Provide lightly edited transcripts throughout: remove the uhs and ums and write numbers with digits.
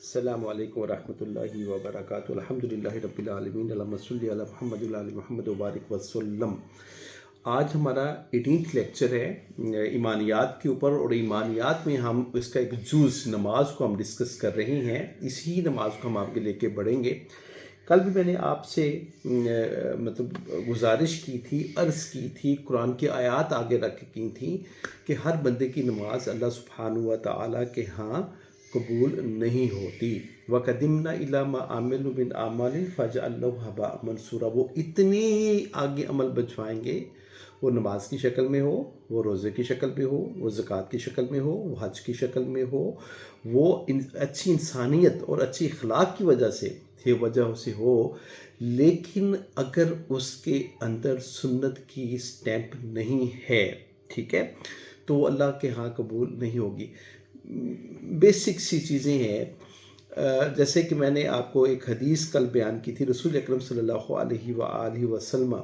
السلام علیکم ورحمۃ اللہ وبرکاتہ الحمدللہ رب العالمین اللہم صلی علی محمد وعلی محمد وبارک وسلم۔ آج ہمارا 18th لیکچر ہے ایمانیات کے اوپر، اور ایمانیات میں ہم اس کا ایک جز نماز کو ہم ڈسکس کر رہے ہیں۔ اسی نماز کو ہم آپ کے لے کے بڑھیں گے۔ کل بھی میں نے آپ سے گزارش کی تھی، عرض کی تھی، قرآن کی آیات آگے رکھ کی تھی کہ ہر بندے کی نماز اللہ سبحانہ و تعالیٰ کے ہاں قبول نہیں ہوتی۔ وَقَدِمْنَا إِلَىٰ مَا عَمِلُوا مِنْ أَعْمَالٍ فَجَعَلْنَاهُ هَبَاءً مَنْثُورًا۔ وہ اتنے آگے عمل بچوائیں گے، وہ نماز کی شکل میں ہو، وہ روزے کی شکل میں ہو، وہ زکوٰۃ کی شکل میں ہو، وہ حج کی شکل میں ہو، وہ اچھی انسانیت اور اچھی اخلاق کی وجہ سے ہو، لیکن اگر اس کے اندر سنت کی سٹیمپ نہیں ہے، ٹھیک ہے، تو وہ اللہ کے ہاں قبول نہیں ہوگی۔ بیسک سی چیزیں ہیں، جیسے کہ میں نے آپ کو ایک حدیث کل بیان کی تھی۔ رسول اکرم صلی اللہ علیہ وآلہ وسلم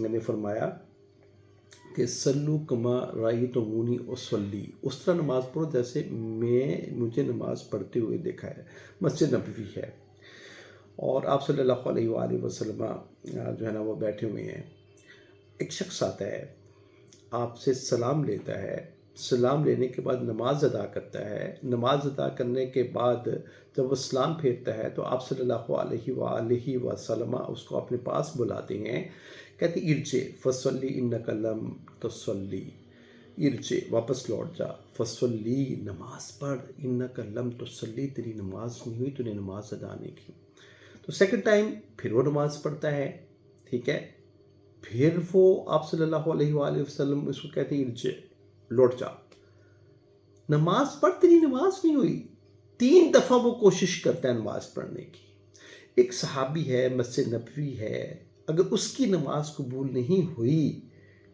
نے فرمایا کہ صلو کما رأیتمونی اصلی، اس طرح نماز پڑھو جیسے مجھے نماز پڑھتے ہوئے دیکھا ہے۔ مسجد نبوی ہے، اور آپ صلی اللہ علیہ وآلہ وسلم جو ہے نا وہ بیٹھے ہوئے ہیں۔ ایک شخص آتا ہے، آپ سے سلام لیتا ہے، سلام لینے کے بعد نماز ادا کرتا ہے۔ نماز ادا کرنے کے بعد جب وہ سلام پھیرتا ہے تو آپ صلی اللہ علیہ وآلہ وسلم اس کو اپنے پاس بلاتے ہیں، کہتے ارجع فصلی انک لم تصلی، ارجع واپس لوٹ جا، فصلی نماز پڑھ، انک لم تصلی تیری نماز نہیں ہوئی، تو نے نماز ادا نہیں کی۔ تو سیکنڈ ٹائم پھر وہ نماز پڑھتا ہے، ٹھیک ہے، پھر وہ آپ صلی اللہ علیہ وآلہ وسلم اس کو کہتے ہیں ارجع لوٹ جا، نماز پڑھ، تیری نماز نہیں ہوئی۔ 3 دفعہ وہ کوشش کرتا ہے نماز پڑھنے کی۔ ایک صحابی ہے، مسجد نبوی ہے، اگر اس کی نماز قبول نہیں ہوئی،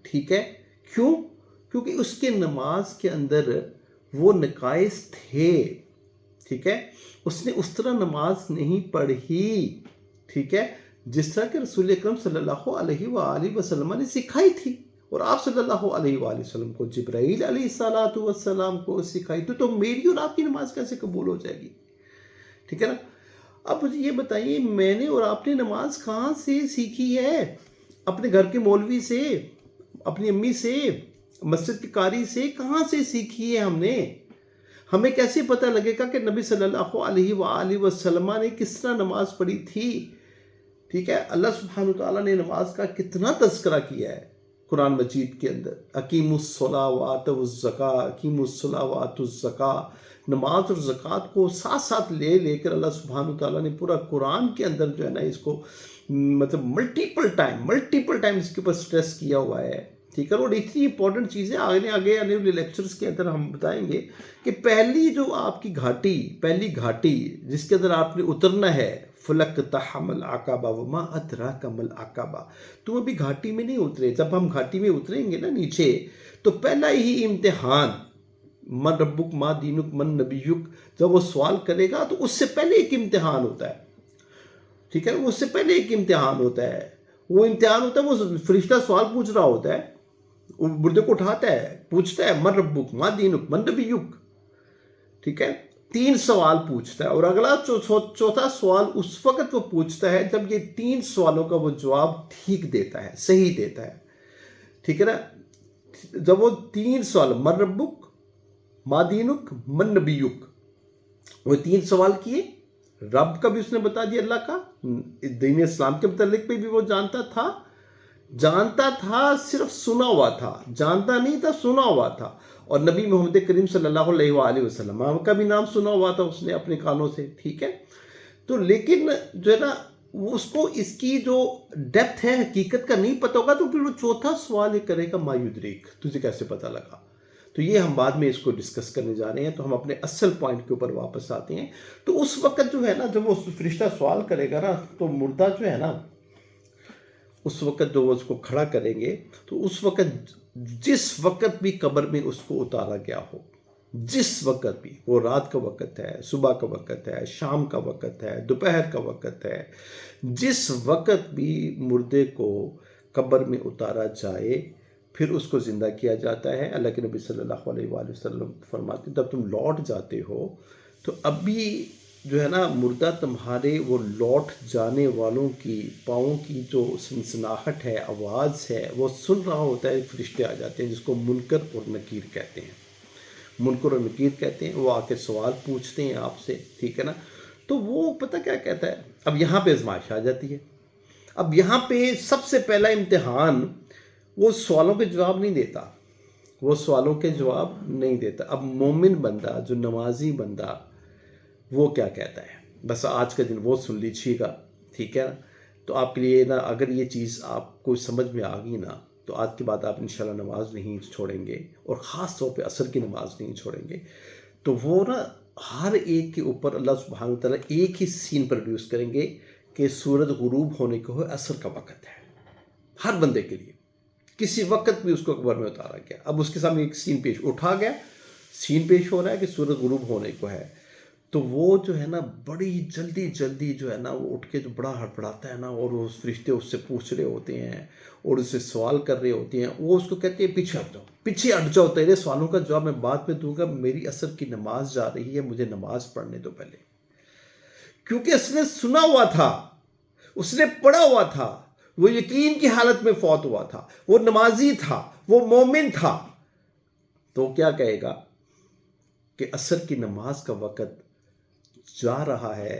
ٹھیک ہے، کیوں؟ کیونکہ اس کے نماز کے اندر وہ نقائص تھے، ٹھیک ہے، اس نے اس طرح نماز نہیں پڑھی، ٹھیک ہے، جس طرح کہ رسول اکرم صلی اللہ علیہ وآلہ وسلم نے سکھائی تھی، اور آپ صلی اللہ علیہ وآلہ وسلم کو جبرائیل علیہ السلام کو سکھائی تو میری اور آپ کی نماز کیسے قبول ہو جائے گی؟ ٹھیک ہے نا۔ اب مجھے یہ بتائیے، میں نے اور آپ نے نماز کہاں سے سیکھی ہے؟ اپنے گھر کے مولوی سے، اپنی امی سے، مسجد کے قاری سے؟ کہاں سے سیکھی ہے ہم نے؟ ہمیں کیسے پتہ لگے گا کہ نبی صلی اللہ علیہ وآلہ وسلم نے کس طرح نماز پڑھی تھی؟ ٹھیک ہے، اللہ سبحانہ وتعالیٰ نے نماز کا کتنا تذکرہ کیا ہے قرآن مجید کے اندر۔ اقیموا الصلاۃ وآتوا الزکاۃ، اقیموا الصلاۃ وآتوا الزکاۃ، نماز اور زکوٰۃ کو ساتھ ساتھ لے کر اللہ سبحانہ وتعالیٰ نے پورا قرآن کے اندر جو ہے نا اس کو ملٹیپل ٹائم اس کے اوپر سٹریس کیا ہوا ہے، ٹھیک ہے۔ اور اتنی امپورٹنٹ چیزیں آگے آنے والے لیکچرز کے اندر ہم بتائیں گے کہ پہلی جو آپ کی پہلی گھاٹی جس کے اندر آپ نے اترنا ہے، فلک تحم العقبہ وما ادراک ما العقبہ، تم ابھی گھاٹی میں نہیں اترے۔ جب ہم گھاٹی میں اتریں گے نا نیچے، تو پہلا ہی امتحان من ربک ما دینک من نبیک، جب وہ سوال کرے گا تو اس سے پہلے ایک امتحان ہوتا ہے، ٹھیک ہے، اس سے پہلے ایک امتحان ہوتا ہے۔ وہ امتحان ہوتا ہے، وہ فرشتہ سوال پوچھ رہا ہوتا ہے، وہ مردے کو اٹھاتا ہے، پوچھتا ہے من ربک ما دینک من نبیک، ٹھیک ہے، 3 سوال پوچھتا ہے، اور اگلا چوتھا سوال اس وقت وہ پوچھتا ہے جب یہ 3 سوالوں کا وہ جواب ٹھیک دیتا ہے، صحیح دیتا ہے، ٹھیک ہے نا۔ جب وہ 3 سوال من ربک ما دینک من نبیک، وہ 3 سوال کیے، رب کا بھی اس نے بتا دیا، اللہ کا دین اسلام کے متعلق بھی وہ جانتا تھا، صرف سنا ہوا تھا، جانتا نہیں تھا، سنا ہوا تھا۔ اور نبی محمد کریم صلی اللہ علیہ وآلہ وسلم کا بھی نام سنا ہوا تھا اس نے اپنے کانوں سے، ٹھیک ہے۔ تو لیکن جو ہے نا اس کو اس کی جو ڈیپتھ ہے حقیقت کا نہیں پتہ ہوگا، تو پھر وہ چوتھا سوال یہ کرے گا ما یدریک، تجھے کیسے پتہ لگا؟ تو یہ ہم بعد میں اس کو ڈسکس کرنے جا رہے ہیں، تو ہم اپنے اصل پوائنٹ کے اوپر واپس آتے ہیں۔ تو اس وقت جو ہے نا جب وہ فرشتہ سوال کرے گا نا، تو مردہ جو ہے نا اس وقت جو وہ اس کو کھڑا کریں گے، تو اس وقت جس وقت بھی قبر میں اس کو اتارا گیا ہو، جس وقت بھی، وہ رات کا وقت ہے، صبح کا وقت ہے، شام کا وقت ہے، دوپہر کا وقت ہے، جس وقت بھی مردے کو قبر میں اتارا جائے، پھر اس کو زندہ کیا جاتا ہے۔ اللہ کے نبی صلی اللہ علیہ وآلہ وسلم فرماتے ہیں جب تم لوٹ جاتے ہو تو ابھی جو ہے نا مردہ تمہارے وہ لوٹ جانے والوں کی پاؤں کی جو سنسناہٹ ہے، آواز ہے، وہ سن رہا ہوتا ہے، فرشتے آ جاتے ہیں جس کو منکر اور نکیر کہتے ہیں. منکر اور نکیر کہتے ہیں. وہ آ کے سوال پوچھتے ہیں آپ سے، ٹھیک ہے نا. تو وہ پتہ کیا کہتا ہے. اب یہاں پہ آزمائش آ جاتی ہے. اب یہاں پہ سب سے پہلا امتحان، وہ سوالوں کے جواب نہیں دیتا. وہ سوالوں کے جواب نہیں دیتا. اب مومن بندہ، جو نمازی بندہ، وہ کیا کہتا ہے. بس آج کا دن وہ سن لیجیے گا، ٹھیک ہے نا. تو آپ کے لیے نا، اگر یہ چیز آپ کو سمجھ میں آ گئی نا، تو آج کے بعد آپ انشاءاللہ نماز نہیں چھوڑیں گے، اور خاص طور پہ عصر کی نماز نہیں چھوڑیں گے. تو وہ نا ہر ایک کے اوپر اللہ سبحانہ وتعالیٰ ایک ہی سین پروڈیوس کریں گے کہ سورج غروب ہونے کو ہے، عصر کا وقت ہے. ہر بندے کے لیے کسی وقت بھی اس کو قبر میں اتارا گیا. اب اس کے سامنے ایک سین پیش اٹھا گیا، سین پیش ہو رہا ہے کہ سورج غروب ہونے کو ہے. تو وہ جو ہے نا بڑی جلدی جلدی جو ہے نا وہ اٹھ کے جو بڑا ہڑبڑاتا ہے نا، اور وہ فرشتے اس سے پوچھ رہے ہوتے ہیں اور اس سے سوال کر رہے ہوتے ہیں. وہ اس کو کہتے ہیں پیچھے ہٹ جاؤ، پیچھے ہٹ جاؤ، تیرے سوالوں کا جواب میں بعد میں دوں گا، میری عصر کی نماز جا رہی ہے، مجھے نماز پڑھنے دو پہلے. کیونکہ اس نے سنا ہوا تھا، اس نے پڑھا ہوا تھا، وہ یقین کی حالت میں فوت ہوا تھا، وہ نمازی تھا، وہ مومن تھا. تو کیا کہے گا کہ عصر کی نماز کا وقت جا رہا ہے،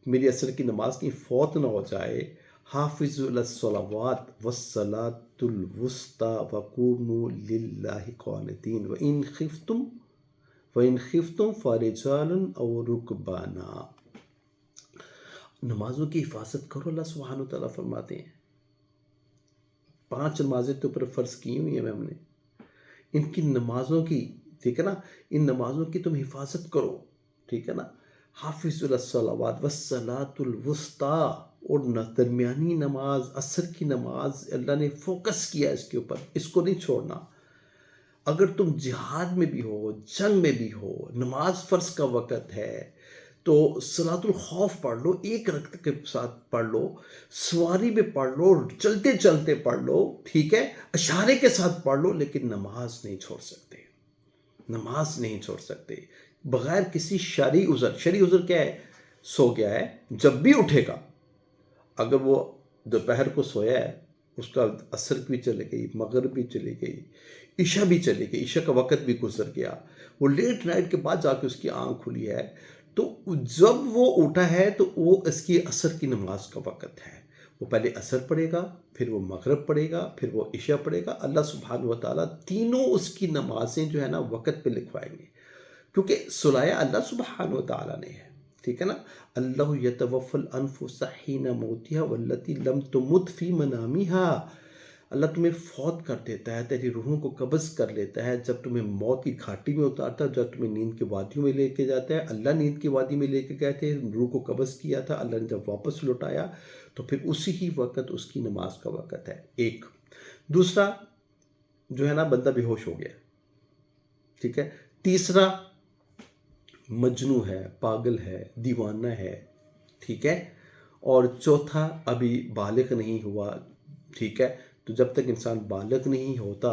میری عصر کی نماز کی فوت نہ ہو جائے. حافظوا علی الصلوات والصلاۃ الوسطی وقوموا للہ قانتین وإن خفتم فرجالا او رکبانا. نمازوں کی حفاظت کرو. اللہ سبحانہ وتعالیٰ فرماتے ہیں 5 نمازیں تو اوپر فرض کی ہوئی ہیں ہم نے، ان کی نمازوں کی، ٹھیک ہے نا، ان نمازوں کی تم حفاظت کرو، ٹھیک ہے نا. حافظ الصلوات والصلاۃ الوسطی، اور درمیانی نماز، عصر کی نماز، اللہ نے فوکس کیا اس کے اوپر، اس کو نہیں چھوڑنا. اگر تم جہاد میں بھی ہو، جنگ میں بھی ہو، نماز فرض کا وقت ہے، تو صلاۃ الخوف پڑھ لو، 1 رکعت کے ساتھ پڑھ لو، سواری میں پڑھ لو، چلتے چلتے پڑھ لو، ٹھیک ہے، اشارے کے ساتھ پڑھ لو، لیکن نماز نہیں چھوڑ سکتے. نماز نہیں چھوڑ سکتے بغیر کسی شرعی عذر. شرعی عذر کیا ہے؟ سو گیا ہے، جب بھی اٹھے گا، اگر وہ دوپہر کو سویا ہے، اس کا عصر بھی چلے گئی، مغرب بھی چلی گئی، عشاء بھی چلی گئی، عشاء کا وقت بھی گزر گیا، وہ لیٹ نائٹ کے بعد جا کے اس کی آنکھ کھلی ہے، تو جب وہ اٹھا ہے تو وہ اس کی عصر کی نماز کا وقت ہے. وہ پہلے عصر پڑھے گا، پھر وہ مغرب پڑھے گا، پھر وہ عشاء پڑھے گا. اللہ سبحانہ وتعالیٰ تینوں اس کی نمازیں جو ہے نا وقت پہ لکھوائیں گے، کیونکہ سلایا اللہ سبحانہ وتعالیٰ نے ہے، ٹھیک ہے نا. اللہ یتوفی الانفس حین موتها والتی لم تمت فی منامها. اللہ تمہیں فوت کر دیتا ہے، تیری روحوں کو قبض کر لیتا ہے جب تمہیں موت کی گھاٹی میں اتارتا ہے، جب تمہیں نیند کی وادیوں میں لے کے جاتا ہے. اللہ نیند کی وادی میں لے کے گئے تھے، روح کو قبض کیا تھا، اللہ نے جب واپس لوٹایا تو پھر اسی ہی وقت اس کی نماز کا وقت ہے. ایک دوسرا جو ہے نا بندہ بے ہوش ہو گیا، ٹھیک ہے. تیسرا مجنوں ہے، پاگل ہے، دیوانہ ہے، ٹھیک ہے. اور چوتھا ابھی بالغ نہیں ہوا، ٹھیک ہے. تو جب تک انسان بالغ نہیں ہوتا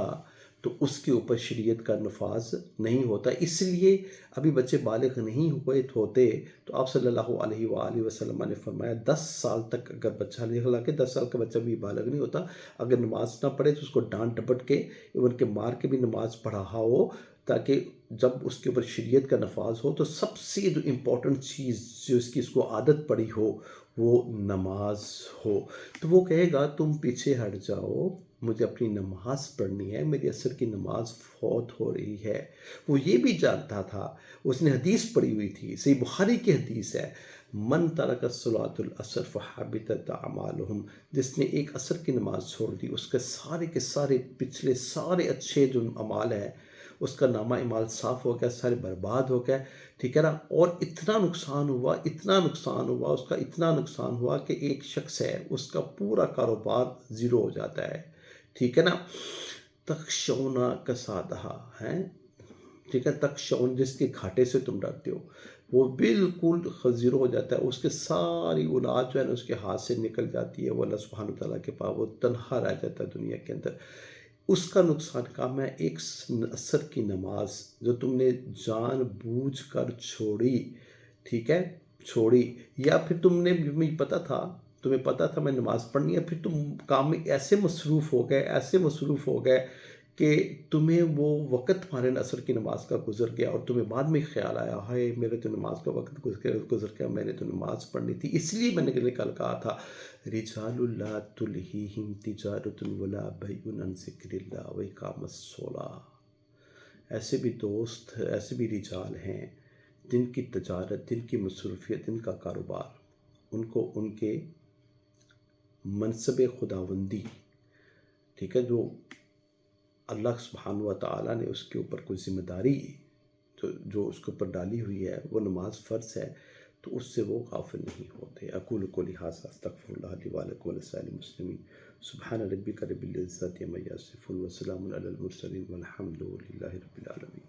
تو اس کے اوپر شریعت کا نفاذ نہیں ہوتا. اس لیے ابھی بچے بالغ نہیں ہوتے تو آپ صلی اللہ علیہ وآلہ وسلم نے فرمایا 10 سال تک اگر بچہ، حالانکہ 10 سال کا بچہ بھی بالغ نہیں ہوتا، اگر نماز نہ پڑھے تو اس کو ڈانٹ ڈپٹ کے، ایون کہ مار کے بھی نماز پڑھا ہو، تاکہ جب اس کے اوپر شریعت کا نفاذ ہو تو سب سے جو امپورٹنٹ چیز جو اس کو عادت پڑی ہو وہ نماز ہو. تو وہ کہے گا تم پیچھے ہٹ جاؤ، مجھے اپنی نماز پڑھنی ہے، میری عصر کی نماز فوت ہو رہی ہے. وہ یہ بھی جانتا تھا، اس نے حدیث پڑھی ہوئی تھی، صحیح بخاری کی حدیث ہے، من ترک صلاۃ العصر فحبطت اعمالهم. جس نے ایک عصر کی نماز چھوڑ دی، اس کے سارے پچھلے سارے اچھے جو اعمال ہیں، اس کا نامہ اعمال صاف ہو گیا، سارے برباد ہو گئے، ٹھیک ہے نا. اور اتنا نقصان ہوا، اس کا اتنا نقصان ہوا کہ ایک شخص ہے، اس کا پورا کاروبار زیرو ہو جاتا ہے، ٹھیک ہے نا. تخشونا کسادہا ہے، ٹھیک ہے، تخشون جس کے گھاٹے سے تم ڈرتے ہو، وہ بالکل زیرو ہو جاتا ہے. اس کے ساری اولاد جو ہے نا اس کے ہاتھ سے نکل جاتی ہے، وہ اللہ سبحانہ تعالیٰ کے پاس وہ تنہا رہ جاتا ہے دنیا کے اندر. اس کا نقصان کام ہے ایک عصر کی نماز جو تم نے جان بوجھ کر چھوڑی، ٹھیک ہے. چھوڑی، یا پھر تمہیں پتہ تھا میں نماز پڑھنی ہے، پھر تم کام میں ایسے مصروف ہو گئے کہ تمہیں وہ وقت تمہارے عصر کی نماز کا گزر گیا، اور تمہیں بعد میں خیال آیا ہائے میرے تو نماز کا وقت گزر گیا، میں نے تو نماز پڑھنی تھی۔ اس لیے میں نے کل کہا تھا رجال لا تلہیہم تجارت ولا بیع عن ذکر اللہ واقام الصلاۃ، ایسے بھی دوست، ایسے بھی رجال ہیں جن کی تجارت، جن کی مصروفیت، جن کا کاروبار ان کو ان کے منصب خداوندی، ٹھیک ہے، جو اللہ سبحانہ و تعالیٰ نے اس کے اوپر کوئی ذمہ داری جو اس کے اوپر ڈالی ہوئی ہے، وہ نماز فرض ہے، تو اس سے وہ غافل نہیں ہوتے۔ اقول قولی ھذا استغفر اللہ لی ولکم ولسائر المسلمین، سبحان ربک رب العزۃ عما یصفون وسلام علی المرسلین والحمد للہ رب العالمین۔